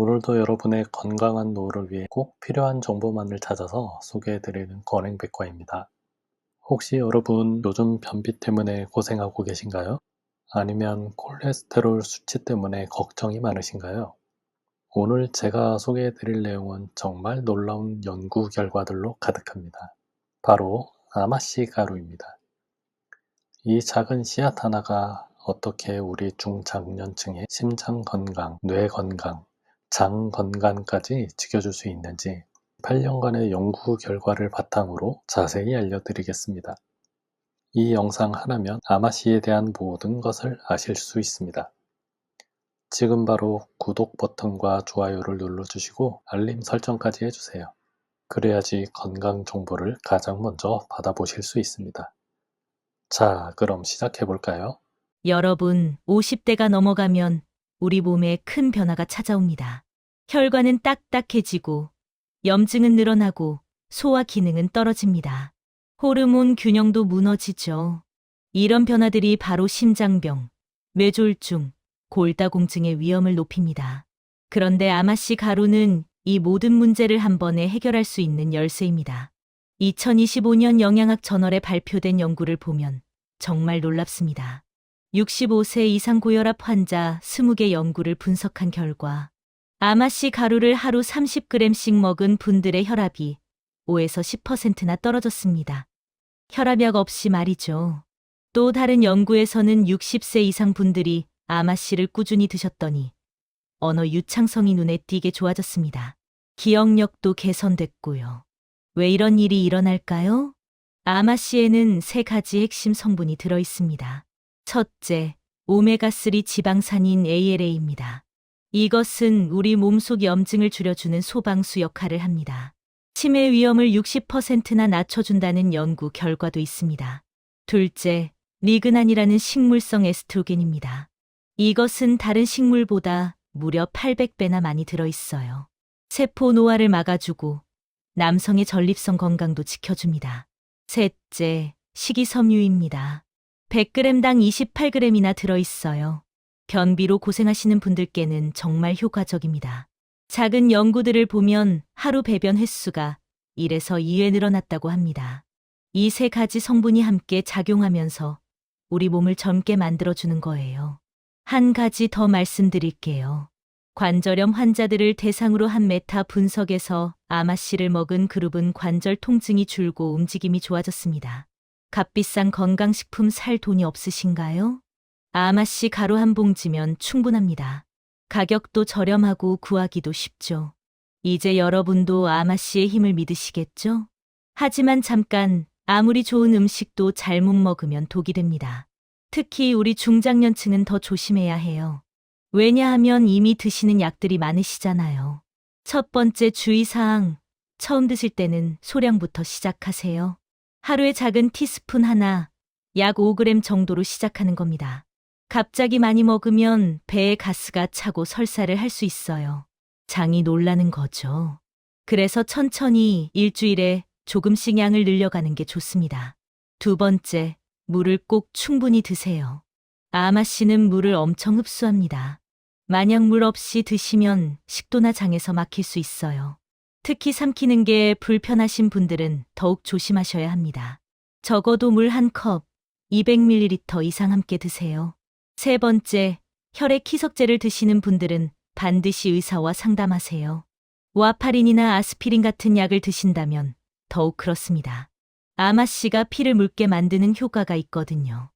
오늘도 여러분의 건강한 노후를 위해 꼭 필요한 정보만을 찾아서 소개해드리는 건행백과입니다. 혹시 여러분 요즘 변비 때문에 고생하고 계신가요? 아니면 콜레스테롤 수치 때문에 걱정이 많으신가요? 오늘 제가 소개해드릴 내용은 정말 놀라운 연구 결과들로 가득합니다. 바로 아마씨 가루입니다. 이 작은 씨앗 하나가 어떻게 우리 중장년층의 심장 건강, 뇌 건강, 장 건강까지 지켜줄 수 있는지 8년간의 연구 결과를 바탕으로 자세히 알려드리겠습니다. 이 영상 하나면 아마씨에 대한 모든 것을 아실 수 있습니다. 지금 바로 구독 버튼과 좋아요를 눌러주시고 알림 설정까지 해주세요. 그래야지 건강 정보를 가장 먼저 받아보실 수 있습니다. 자, 그럼 시작해볼까요? 여러분, 50대가 넘어가면 우리 몸에 큰 변화가 찾아옵니다. 혈관은 딱딱해지고, 염증은 늘어나고, 소화 기능은 떨어집니다. 호르몬 균형도 무너지죠. 이런 변화들이 바로 심장병, 뇌졸중, 골다공증의 위험을 높입니다. 그런데 아마씨 가루는 이 모든 문제를 한 번에 해결할 수 있는 열쇠입니다. 2025년 영양학 저널에 발표된 연구를 보면 정말 놀랍습니다. 65세 이상 고혈압 환자 20개 연구를 분석한 결과 아마씨 가루를 하루 30g씩 먹은 분들의 혈압이 5에서 10%나 떨어졌습니다. 혈압약 없이 말이죠. 또 다른 연구에서는 60세 이상 분들이 아마씨를 꾸준히 드셨더니 언어 유창성이 눈에 띄게 좋아졌습니다. 기억력도 개선됐고요. 왜 이런 일이 일어날까요? 아마씨에는 3가지 핵심 성분이 들어 있습니다. 첫째, 오메가3 지방산인 ALA입니다. 이것은 우리 몸속 염증을 줄여주는 소방수 역할을 합니다. 치매 위험을 60%나 낮춰준다는 연구 결과도 있습니다. 둘째, 리그난이라는 식물성 에스트로겐입니다. 이것은 다른 식물보다 무려 800배나 많이 들어있어요. 세포 노화를 막아주고 남성의 전립선 건강도 지켜줍니다. 셋째, 식이섬유입니다. 100g당 28g이나 들어있어요. 변비로 고생하시는 분들께는 정말 효과적입니다. 작은 연구들을 보면 하루 배변 횟수가 1에서 2회 늘어났다고 합니다. 이 3가지 성분이 함께 작용하면서 우리 몸을 젊게 만들어주는 거예요. 한 가지 더 말씀드릴게요. 관절염 환자들을 대상으로 한 메타 분석에서 아마씨를 먹은 그룹은 관절 통증이 줄고 움직임이 좋아졌습니다. 값비싼 건강식품 살 돈이 없으신가요? 아마씨 가루 한 봉지면 충분합니다. 가격도 저렴하고 구하기도 쉽죠. 이제 여러분도 아마씨의 힘을 믿으시겠죠? 하지만 잠깐, 아무리 좋은 음식도 잘못 먹으면 독이 됩니다. 특히 우리 중장년층은 더 조심해야 해요. 왜냐하면 이미 드시는 약들이 많으시잖아요. 첫 번째 주의사항, 처음 드실 때는 소량부터 시작하세요. 하루에 작은 티스푼 하나, 약 5g 정도로 시작하는 겁니다. 갑자기 많이 먹으면 배에 가스가 차고 설사를 할 수 있어요. 장이 놀라는 거죠. 그래서 천천히 일주일에 조금씩 양을 늘려가는 게 좋습니다. 두 번째, 물을 꼭 충분히 드세요. 아마씨는 물을 엄청 흡수합니다. 만약 물 없이 드시면 식도나 장에서 막힐 수 있어요. 특히 삼키는 게 불편하신 분들은 더욱 조심하셔야 합니다. 적어도 물 한 컵, 200ml 이상 함께 드세요. 세 번째, 혈액 희석제를 드시는 분들은 반드시 의사와 상담하세요. 와파린이나 아스피린 같은 약을 드신다면 더욱 그렇습니다. 아마씨가 피를 묽게 만드는 효과가 있거든요.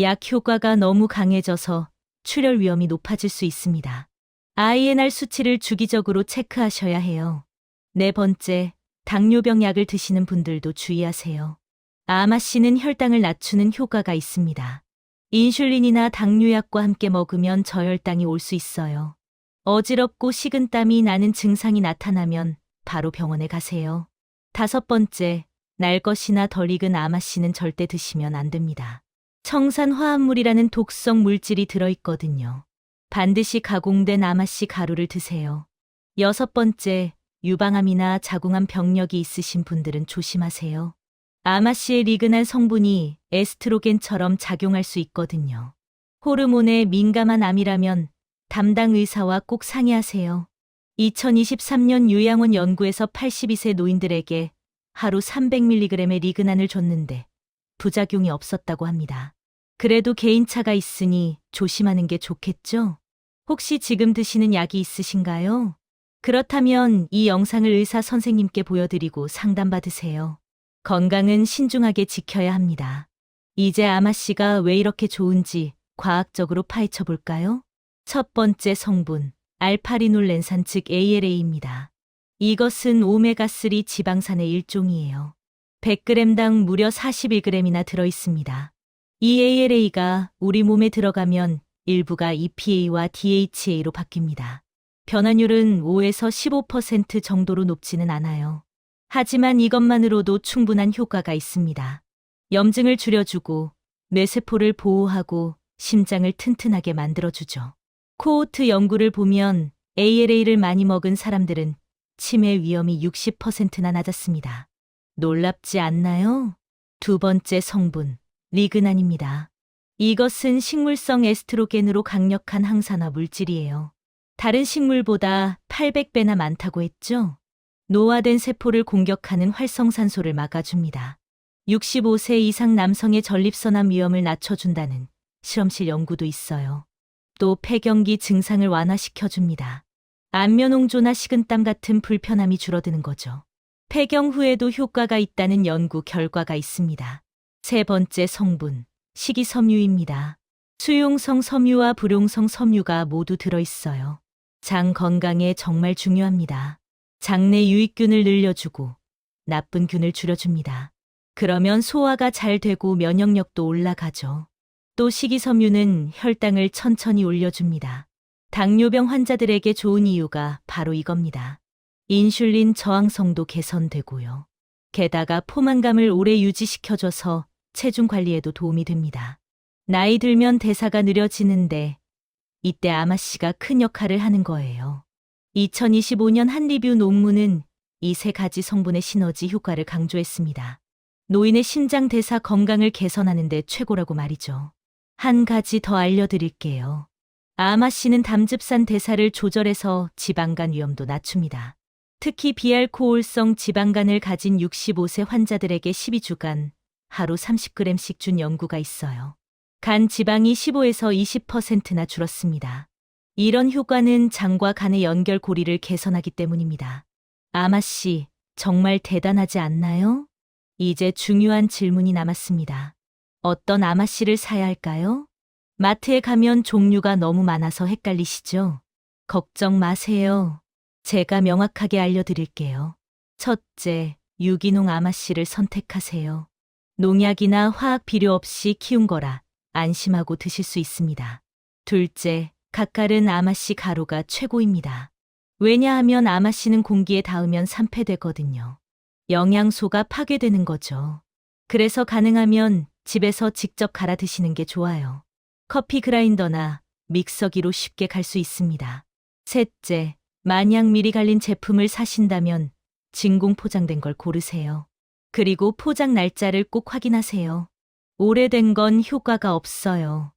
약 효과가 너무 강해져서 출혈 위험이 높아질 수 있습니다. INR 수치를 주기적으로 체크하셔야 해요. 네 번째, 당뇨병 약을 드시는 분들도 주의하세요. 아마씨는 혈당을 낮추는 효과가 있습니다. 인슐린이나 당뇨약과 함께 먹으면 저혈당이 올 수 있어요. 어지럽고 식은땀이 나는 증상이 나타나면 바로 병원에 가세요. 다섯 번째, 날 것이나 덜 익은 아마씨는 절대 드시면 안 됩니다. 청산 화합물이라는 독성 물질이 들어있거든요. 반드시 가공된 아마씨 가루를 드세요. 여섯 번째, 유방암이나 자궁암 병력이 있으신 분들은 조심하세요. 아마씨의 리그난 성분이 에스트로겐처럼 작용할 수 있거든요. 호르몬에 민감한 암이라면 담당 의사와 꼭 상의하세요. 2023년 요양원 연구에서 82세 노인들에게 하루 300mg의 리그난을 줬는데 부작용이 없었다고 합니다. 그래도 개인차가 있으니 조심하는 게 좋겠죠? 혹시 지금 드시는 약이 있으신가요? 그렇다면 이 영상을 의사 선생님께 보여드리고 상담받으세요. 건강은 신중하게 지켜야 합니다. 이제 아마씨가 왜 이렇게 좋은지 과학적으로 파헤쳐 볼까요? 첫 번째 성분, 알파리놀렌산 즉 ALA입니다. 이것은 오메가3 지방산의 일종이에요. 100g당 무려 41g이나 들어있습니다. 이 ALA가 우리 몸에 들어가면 일부가 EPA와 DHA로 바뀝니다. 변화율은 5에서 15% 정도로 높지는 않아요. 하지만 이것만으로도 충분한 효과가 있습니다. 염증을 줄여주고 뇌세포를 보호하고 심장을 튼튼하게 만들어주죠. 코호트 연구를 보면 ALA를 많이 먹은 사람들은 치매 위험이 60%나 낮았습니다. 놀랍지 않나요? 두 번째 성분, 리그난입니다. 이것은 식물성 에스트로겐으로 강력한 항산화 물질이에요. 다른 식물보다 800배나 많다고 했죠? 노화된 세포를 공격하는 활성산소를 막아줍니다. 65세 이상 남성의 전립선암 위험을 낮춰준다는 실험실 연구도 있어요. 또 폐경기 증상을 완화시켜줍니다. 안면홍조나 식은땀 같은 불편함이 줄어드는 거죠. 폐경 후에도 효과가 있다는 연구 결과가 있습니다. 세 번째 성분, 식이섬유입니다. 수용성 섬유와 불용성 섬유가 모두 들어있어요. 장 건강에 정말 중요합니다. 장내 유익균을 늘려주고 나쁜 균을 줄여줍니다. 그러면 소화가 잘 되고 면역력도 올라가죠. 또 식이섬유는 혈당을 천천히 올려줍니다. 당뇨병 환자들에게 좋은 이유가 바로 이겁니다. 인슐린 저항성도 개선되고요. 게다가 포만감을 오래 유지시켜줘서 체중 관리에도 도움이 됩니다. 나이 들면 대사가 느려지는데 이때 아마씨가 큰 역할을 하는 거예요. 2025년 한 리뷰 논문은 이 세 가지 성분의 시너지 효과를 강조했습니다. 노인의 신장 대사 건강을 개선하는 데 최고라고 말이죠. 한 가지 더 알려드릴게요. 아마씨는 담즙산 대사를 조절해서 지방간 위험도 낮춥니다. 특히 비알코올성 지방간을 가진 65세 환자들에게 12주간 하루 30g씩 준 연구가 있어요. 간 지방이 15에서 20%나 줄었습니다. 이런 효과는 장과 간의 연결고리를 개선하기 때문입니다. 아마씨, 정말 대단하지 않나요? 이제 중요한 질문이 남았습니다. 어떤 아마씨를 사야 할까요? 마트에 가면 종류가 너무 많아서 헷갈리시죠? 걱정 마세요. 제가 명확하게 알려드릴게요. 첫째, 유기농 아마씨를 선택하세요. 농약이나 화학 비료 없이 키운 거라 안심하고 드실 수 있습니다. 둘째, 갓갈은 아마씨 가루가 최고입니다. 왜냐하면 아마씨는 공기에 닿으면 산패되거든요. 영양소가 파괴되는 거죠. 그래서 가능하면 집에서 직접 갈아 드시는 게 좋아요. 커피 그라인더나 믹서기로 쉽게 갈 수 있습니다. 셋째, 만약 미리 갈린 제품을 사신다면 진공 포장된 걸 고르세요. 그리고 포장 날짜를 꼭 확인하세요. 오래된 건 효과가 없어요.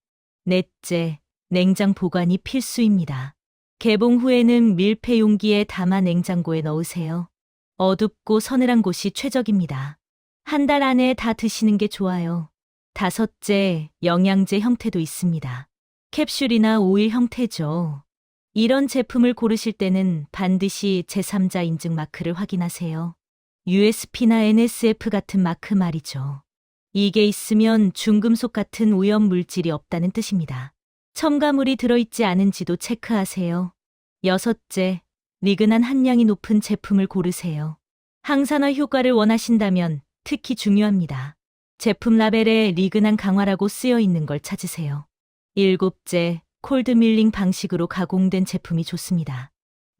넷째, 냉장 보관이 필수입니다. 개봉 후에는 밀폐 용기에 담아 냉장고에 넣으세요. 어둡고 서늘한 곳이 최적입니다. 한 달 안에 다 드시는 게 좋아요. 다섯째, 영양제 형태도 있습니다. 캡슐이나 오일 형태죠. 이런 제품을 고르실 때는 반드시 제3자 인증 마크를 확인하세요. USP나 NSF 같은 마크 말이죠. 이게 있으면 중금속 같은 오염 물질이 없다는 뜻입니다. 첨가물이 들어있지 않은지도 체크하세요. 여섯째, 리그난 함량이 높은 제품을 고르세요. 항산화 효과를 원하신다면 특히 중요합니다. 제품 라벨에 리그난 강화라고 쓰여 있는 걸 찾으세요. 일곱째, 콜드밀링 방식으로 가공된 제품이 좋습니다.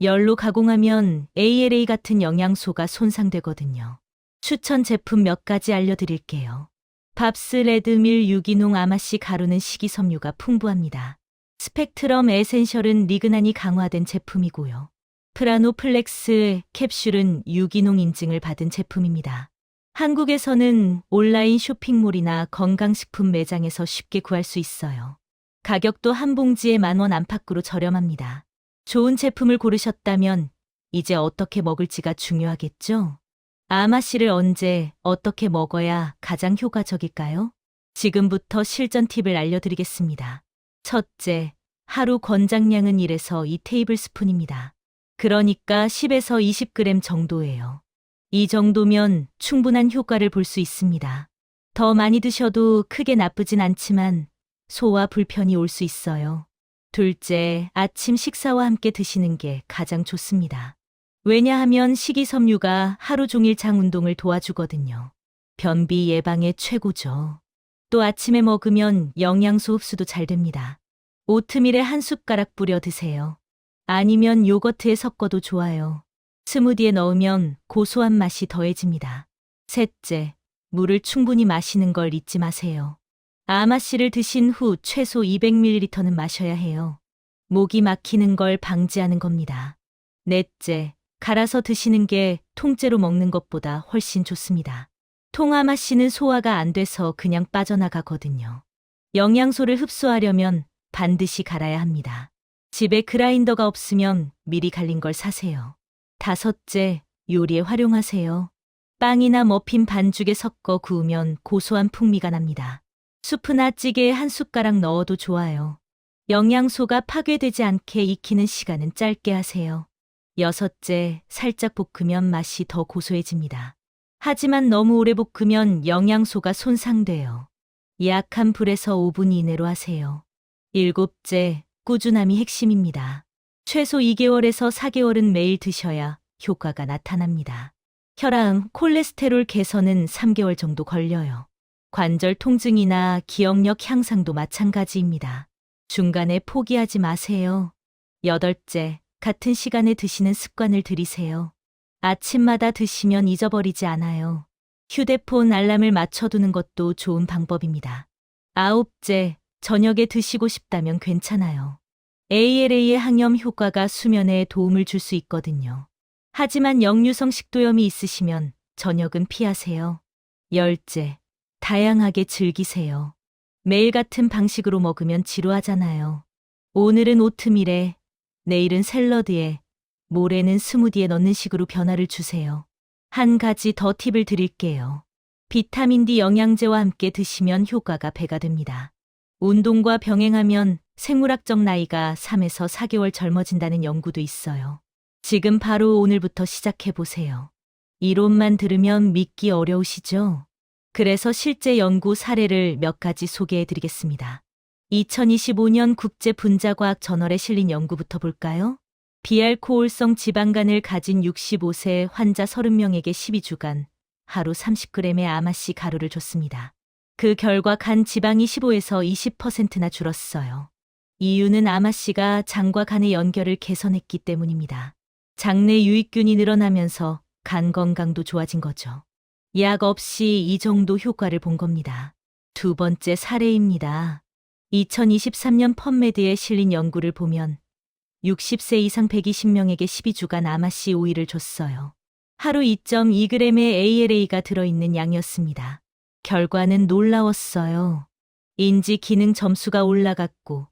열로 가공하면 ALA 같은 영양소가 손상되거든요. 추천 제품 몇 가지 알려드릴게요. 밥스 레드밀 유기농 아마씨 가루는 식이섬유가 풍부합니다. 스펙트럼 에센셜은 리그난이 강화된 제품이고요. 프라노플렉스 캡슐은 유기농 인증을 받은 제품입니다. 한국에서는 온라인 쇼핑몰이나 건강식품 매장에서 쉽게 구할 수 있어요. 가격도 한 봉지에 10,000원 안팎으로 저렴합니다. 좋은 제품을 고르셨다면 이제 어떻게 먹을지가 중요하겠죠? 아마씨를 언제, 어떻게 먹어야 가장 효과적일까요? 지금부터 실전 팁을 알려드리겠습니다. 첫째, 하루 권장량은 1에서 2테이블스푼입니다. 그러니까 10에서 20g 정도예요. 이 정도면 충분한 효과를 볼 수 있습니다. 더 많이 드셔도 크게 나쁘진 않지만 소화 불편이 올 수 있어요. 둘째, 아침 식사와 함께 드시는 게 가장 좋습니다. 왜냐하면 식이섬유가 하루 종일 장 운동을 도와주거든요. 변비 예방에 최고죠. 또 아침에 먹으면 영양소 흡수도 잘 됩니다. 오트밀에 한 숟가락 뿌려 드세요. 아니면 요거트에 섞어도 좋아요. 스무디에 넣으면 고소한 맛이 더해집니다. 셋째, 물을 충분히 마시는 걸 잊지 마세요. 아마씨를 드신 후 최소 200ml는 마셔야 해요. 목이 막히는 걸 방지하는 겁니다. 넷째, 갈아서 드시는 게 통째로 먹는 것보다 훨씬 좋습니다. 통아마씨는 소화가 안 돼서 그냥 빠져나가거든요. 영양소를 흡수하려면 반드시 갈아야 합니다. 집에 그라인더가 없으면 미리 갈린 걸 사세요. 다섯째, 요리에 활용하세요. 빵이나 머핀 반죽에 섞어 구우면 고소한 풍미가 납니다. 수프나 찌개에 한 숟가락 넣어도 좋아요. 영양소가 파괴되지 않게 익히는 시간은 짧게 하세요. 여섯째, 살짝 볶으면 맛이 더 고소해집니다. 하지만 너무 오래 볶으면 영양소가 손상돼요. 약한 불에서 5분 이내로 하세요. 일곱째, 꾸준함이 핵심입니다. 최소 2개월에서 4개월은 매일 드셔야 효과가 나타납니다. 혈압, 콜레스테롤 개선은 3개월 정도 걸려요. 관절 통증이나 기억력 향상도 마찬가지입니다. 중간에 포기하지 마세요. 여덟째, 같은 시간에 드시는 습관을 들이세요. 아침마다 드시면 잊어버리지 않아요. 휴대폰 알람을 맞춰두는 것도 좋은 방법입니다. 아홉째, 저녁에 드시고 싶다면 괜찮아요. ALA의 항염 효과가 수면에 도움을 줄 수 있거든요. 하지만 역류성 식도염이 있으시면 저녁은 피하세요. 열째, 다양하게 즐기세요. 매일 같은 방식으로 먹으면 지루하잖아요. 오늘은 오트밀에, 내일은 샐러드에, 모레는 스무디에 넣는 식으로 변화를 주세요. 한 가지 더 팁을 드릴게요. 비타민 D 영양제와 함께 드시면 효과가 배가 됩니다. 운동과 병행하면 생물학적 나이가 3에서 4개월 젊어진다는 연구도 있어요. 지금 바로 오늘부터 시작해보세요. 이론만 들으면 믿기 어려우시죠? 그래서 실제 연구 사례를 몇 가지 소개해드리겠습니다. 2025년 국제분자과학 저널에 실린 연구부터 볼까요? 비알코올성 지방간을 가진 65세 환자 30명에게 12주간 하루 30g의 아마씨 가루를 줬습니다. 그 결과 간 지방이 15에서 20%나 줄었어요. 이유는 아마씨가 장과 간의 연결을 개선했기 때문입니다. 장내 유익균이 늘어나면서 간 건강도 좋아진 거죠. 약 없이 이 정도 효과를 본 겁니다. 두 번째 사례입니다. 2023년 펀메드에 실린 연구를 보면 60세 이상 120명에게 12주간 아마씨 오일을 줬어요. 하루 2.2g의 ALA가 들어있는 양이었습니다. 결과는 놀라웠어요. 인지 기능 점수가 올라갔고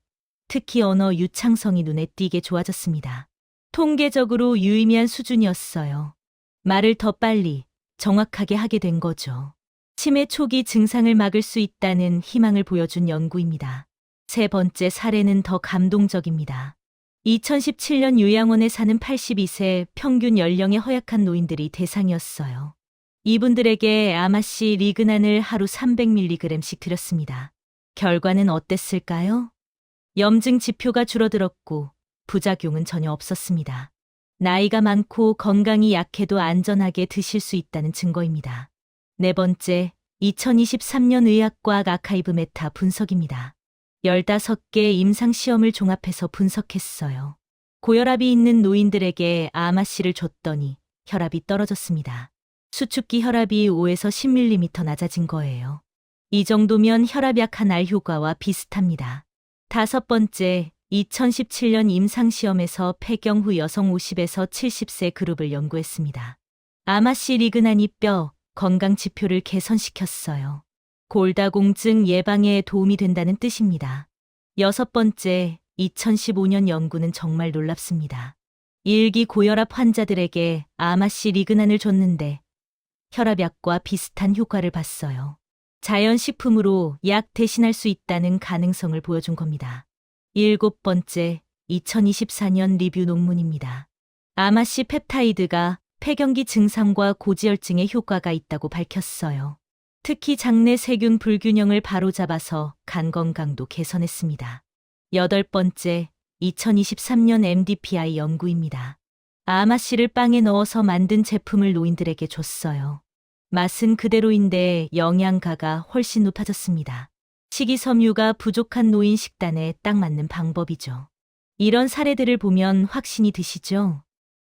특히 언어 유창성이 눈에 띄게 좋아졌습니다. 통계적으로 유의미한 수준이었어요. 말을 더 빨리, 정확하게 하게 된 거죠. 치매 초기 증상을 막을 수 있다는 희망을 보여준 연구입니다. 세 번째 사례는 더 감동적입니다. 2017년 요양원에 사는 82세 평균 연령의 허약한 노인들이 대상이었어요. 이분들에게 아마씨 리그난을 하루 300mg씩 드렸습니다. 결과는 어땠을까요? 염증 지표가 줄어들었고 부작용은 전혀 없었습니다. 나이가 많고 건강이 약해도 안전하게 드실 수 있다는 증거입니다. 네 번째, 2023년 의학과학 아카이브 메타 분석입니다. 15개 임상시험을 종합해서 분석했어요. 고혈압이 있는 노인들에게 아마씨를 줬더니 혈압이 떨어졌습니다. 수축기 혈압이 5에서 10mm 낮아진 거예요. 이 정도면 혈압 약한 알 효과와 비슷합니다. 다섯 번째, 2017년 임상시험에서 폐경 후 여성 50에서 70세 그룹을 연구했습니다. 아마씨 리그난이 뼈, 건강 지표를 개선시켰어요. 골다공증 예방에 도움이 된다는 뜻입니다. 여섯 번째, 2015년 연구는 정말 놀랍습니다. 1기 고혈압 환자들에게 아마씨 리그난을 줬는데 혈압약과 비슷한 효과를 봤어요. 자연식품으로 약 대신할 수 있다는 가능성을 보여준 겁니다. 7번째, 2024년 리뷰 논문입니다. 아마씨 펩타이드가 폐경기 증상과 고지혈증에 효과가 있다고 밝혔어요. 특히 장내 세균 불균형을 바로잡아서 간 건강도 개선했습니다. 8번째, 2023년 MDPI 연구입니다. 아마씨를 빵에 넣어서 만든 제품을 노인들에게 줬어요. 맛은 그대로인데 영양가가 훨씬 높아졌습니다. 식이섬유가 부족한 노인 식단에 딱 맞는 방법이죠. 이런 사례들을 보면 확신이 드시죠?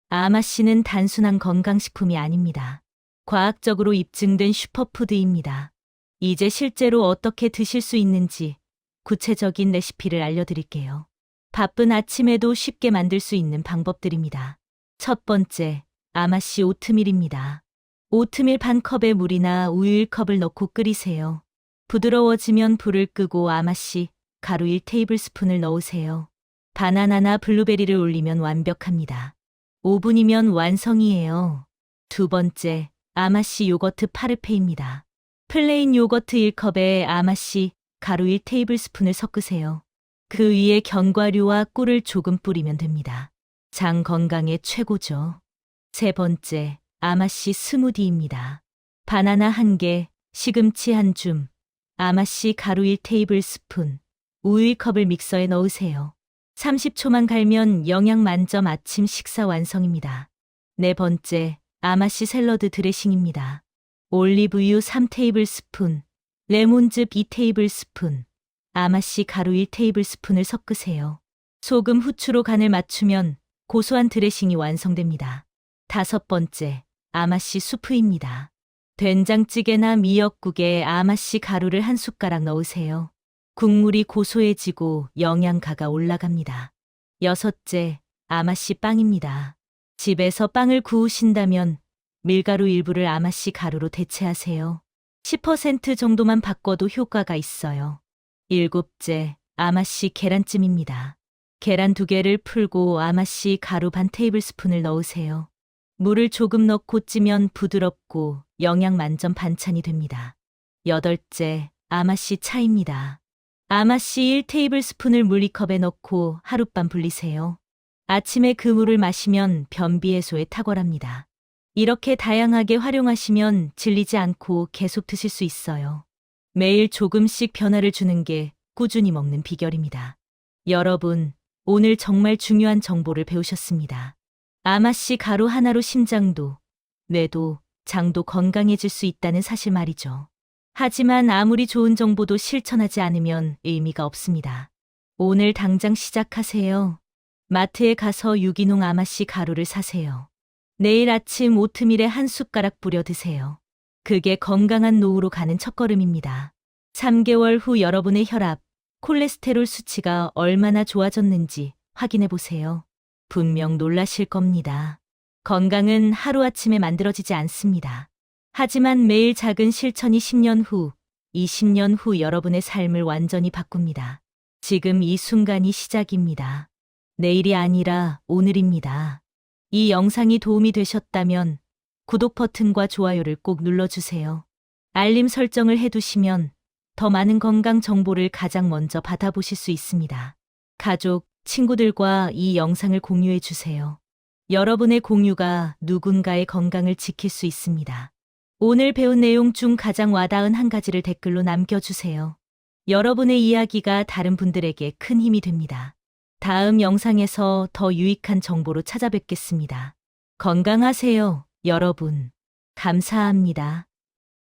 아마씨는 단순한 건강식품이 아닙니다. 과학적으로 입증된 슈퍼푸드입니다. 이제 실제로 어떻게 드실 수 있는지 구체적인 레시피를 알려드릴게요. 바쁜 아침에도 쉽게 만들 수 있는 방법들입니다. 첫 번째, 아마씨 오트밀입니다. 오트밀 반 컵에 물이나 우유 1컵을 넣고 끓이세요. 부드러워지면 불을 끄고 아마씨 가루 1테이블스푼을 넣으세요. 바나나나 블루베리를 올리면 완벽합니다. 5분이면 완성이에요. 두 번째, 아마씨 요거트 파르페입니다. 플레인 요거트 1컵에 아마씨 가루 1테이블스푼을 섞으세요. 그 위에 견과류와 꿀을 조금 뿌리면 됩니다. 장 건강에 최고죠. 세 번째, 아마씨 스무디입니다. 바나나 1개, 시금치 1줌, 아마씨 가루 1테이블스푼, 우유 1컵을 믹서에 넣으세요. 30초만 갈면 영양 만점 아침 식사 완성입니다. 네 번째, 아마씨 샐러드 드레싱입니다. 올리브유 3테이블스푼, 레몬즙 2테이블스푼, 아마씨 가루 1테이블스푼을 섞으세요. 소금, 후추로 간을 맞추면 고소한 드레싱이 완성됩니다. 다섯 번째, 아마씨 수프입니다. 된장찌개나 미역국에 아마씨 가루를 한 숟가락 넣으세요. 국물이 고소해지고 영양가가 올라갑니다. 여섯째, 아마씨 빵입니다. 집에서 빵을 구우신다면 밀가루 일부를 아마씨 가루로 대체하세요. 10% 정도만 바꿔도 효과가 있어요. 일곱째, 아마씨 계란찜입니다. 계란 2개를 풀고 아마씨 가루 반 테이블스푼을 넣으세요. 물을 조금 넣고 찌면 부드럽고 영양 만점 반찬이 됩니다. 여덟째, 아마씨 차입니다. 아마씨 1테이블스푼을 물 2컵에 넣고 하룻밤 불리세요. 아침에 그 물을 마시면 변비 해소에 탁월합니다. 이렇게 다양하게 활용하시면 질리지 않고 계속 드실 수 있어요. 매일 조금씩 변화를 주는 게 꾸준히 먹는 비결입니다. 여러분, 오늘 정말 중요한 정보를 배우셨습니다. 아마씨 가루 하나로 심장도, 뇌도, 장도 건강해질 수 있다는 사실 말이죠. 하지만 아무리 좋은 정보도 실천하지 않으면 의미가 없습니다. 오늘 당장 시작하세요. 마트에 가서 유기농 아마씨 가루를 사세요. 내일 아침 오트밀에 한 숟가락 뿌려 드세요. 그게 건강한 노후로 가는 첫걸음입니다. 3개월 후 여러분의 혈압, 콜레스테롤 수치가 얼마나 좋아졌는지 확인해 보세요. 분명 놀라실 겁니다. 건강은 하루아침에 만들어지지 않습니다. 하지만 매일 작은 실천이 10년 후, 20년 후 여러분의 삶을 완전히 바꿉니다. 지금 이 순간이 시작입니다. 내일이 아니라 오늘입니다. 이 영상이 도움이 되셨다면 구독 버튼과 좋아요를 꼭 눌러주세요. 알림 설정을 해두시면 더 많은 건강 정보를 가장 먼저 받아보실 수 있습니다. 가족, 친구들과 이 영상을 공유해 주세요. 여러분의 공유가 누군가의 건강을 지킬 수 있습니다. 오늘 배운 내용 중 가장 와닿은 한 가지를 댓글로 남겨주세요. 여러분의 이야기가 다른 분들에게 큰 힘이 됩니다. 다음 영상에서 더 유익한 정보로 찾아뵙겠습니다. 건강하세요, 여러분. 감사합니다.